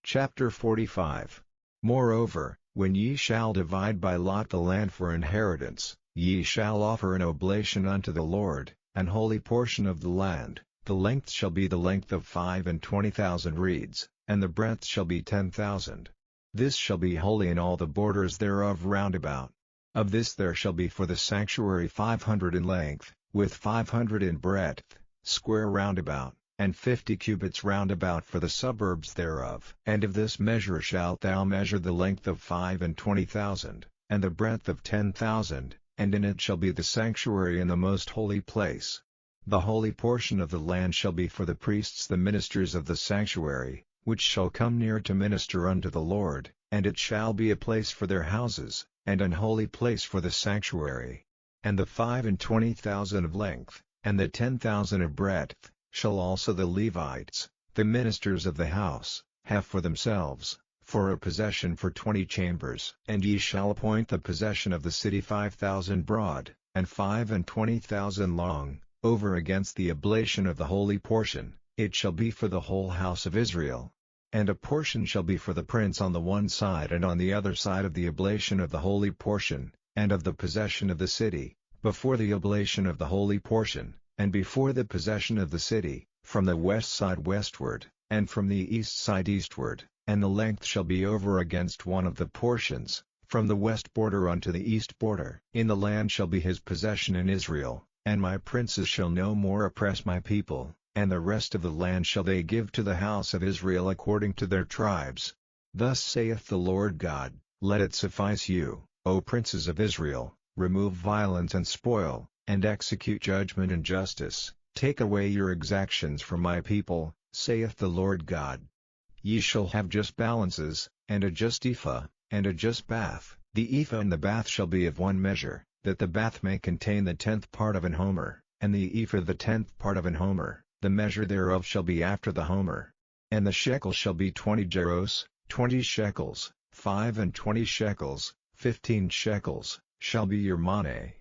Chapter 45. Moreover, when ye shall divide by lot the land for inheritance, ye shall offer an oblation unto the Lord, an holy portion of the land. The length shall be the length of 25,000 reeds, and the breadth shall be 10,000. This shall be holy in all the borders thereof round about. Of this there shall be for the sanctuary 500 in length, with 500 in breadth, square round about, and 50 cubits round about for the suburbs thereof. And of this measure shalt thou measure the length of 25,000, and the breadth of 10,000, and in it shall be the sanctuary in the most holy place. The holy portion of the land shall be for the priests the ministers of the sanctuary, which shall come near to minister unto the Lord, and it shall be a place for their houses, and an holy place for the sanctuary. And the 25,000 of length, and the 10,000 of breadth, shall also the Levites, the ministers of the house, have for themselves, for a possession for 20 chambers. And ye shall appoint the possession of the city 5,000 broad, and 25,000 long, over against the oblation of the holy portion. It shall be for the whole house of Israel. And a portion shall be for the prince on the one side and on the other side of the oblation of the holy portion, and of the possession of the city, before the oblation of the holy portion, and before the possession of the city, from the west side westward, and from the east side eastward. And the length shall be over against one of the portions, from the west border unto the east border. In the land shall be his possession in Israel, and my princes shall no more oppress my people, and the rest of the land shall they give to the house of Israel according to their tribes. Thus saith the Lord God, let it suffice you, O princes of Israel, remove violence and spoil, and execute judgment and justice, take away your exactions from my people, saith the Lord God. Ye shall have just balances, and a just ephah, and a just bath. The ephah and the bath shall be of one measure, that the bath may contain the 10th part of an homer, and the ephah the 10th part of an homer. The measure thereof shall be after the homer. And the shekel shall be 20 gerros, 20 shekels, 25 shekels, 15 shekels, shall be your money.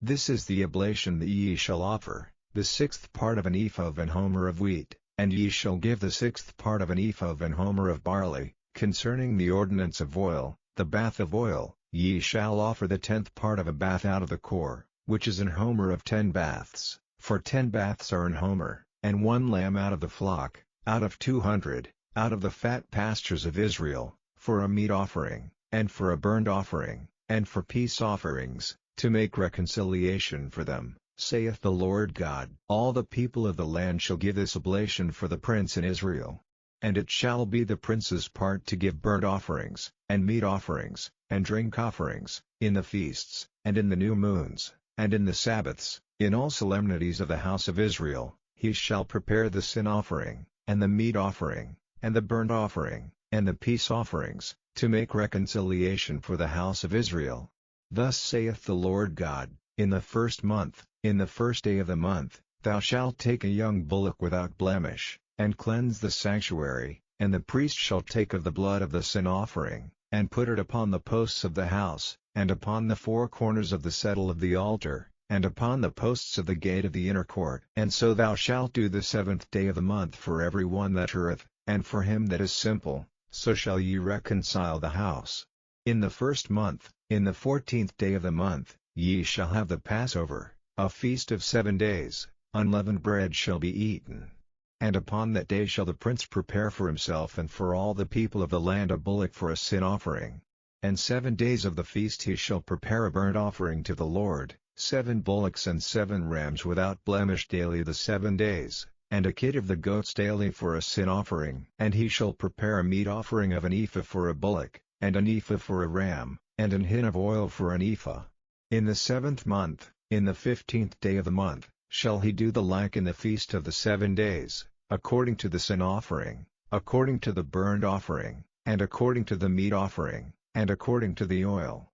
This is the oblation that ye shall offer, the 6th part of an ephah of an homer of wheat, and ye shall give the 6th part of an ephah of an homer of barley. Concerning the ordinance of oil, the bath of oil, ye shall offer the 10th part of a bath out of the core, which is an homer of 10 baths, for 10 baths are an homer, and 1 lamb out of the flock, out of 200, out of the fat pastures of Israel, for a meat offering, and for a burnt offering, and for peace offerings, to make reconciliation for them, saith the Lord God. All the people of the land shall give this oblation for the prince in Israel. And it shall be the prince's part to give burnt offerings, and meat offerings, and drink offerings, in the feasts, and in the new moons, and in the Sabbaths, in all solemnities of the house of Israel. He shall prepare the sin offering, and the meat offering, and the burnt offering, and the peace offerings, to make reconciliation for the house of Israel. Thus saith the Lord God, in the 1st month, in the 1st day of the month, thou shalt take a young bullock without blemish, and cleanse the sanctuary, and the priest shall take of the blood of the sin offering, and put it upon the posts of the house, and upon the 4 corners of the settle of the altar, and upon the posts of the gate of the inner court. And so thou shalt do the 7th day of the month for every one that erreth, and for him that is simple, so shall ye reconcile the house. In the 1st month, in the 14th day of the month, ye shall have the Passover, a feast of 7 days, unleavened bread shall be eaten. And upon that day shall the prince prepare for himself and for all the people of the land a bullock for a sin offering. And 7 days of the feast he shall prepare a burnt offering to the Lord, 7 bullocks and 7 rams without blemish daily the 7 days, and a kid of the goats daily for a sin offering. And he shall prepare a meat offering of an ephah for a bullock, and an ephah for a ram, and an hin of oil for an ephah. In the 7th month, in the 15th day of the month, shall he do the like in the feast of the 7 days, according to the sin offering, according to the burnt offering, and according to the meat offering, and according to the oil.